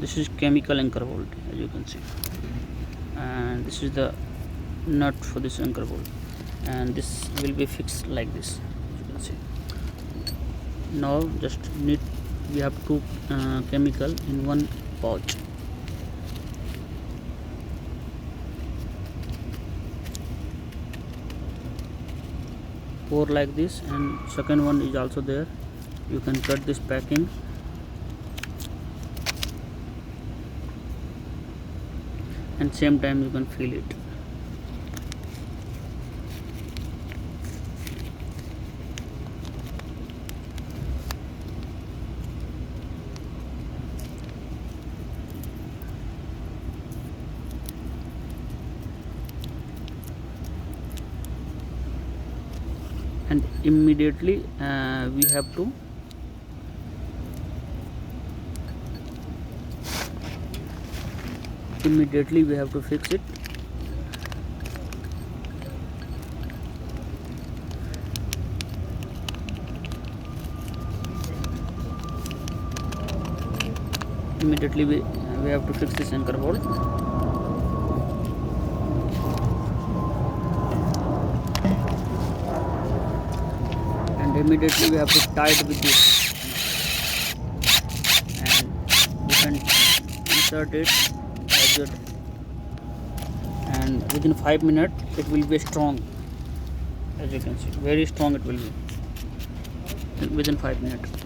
This is chemical anchor bolt, as you can see, and this is the nut for this anchor bolt, and this will be fixed like this, as you can see. Now we have two chemical in one pouch. Pour like this, and second one is also there. You can cut this packing, and same time you can fill it. And immediately we have to fix it. Immediately we have to fix this anchor bolt. And immediately we have to tie it with this, and you can insert it like that, and within 5 minutes it will be strong. As you can see, very strong it will be within 5 minutes.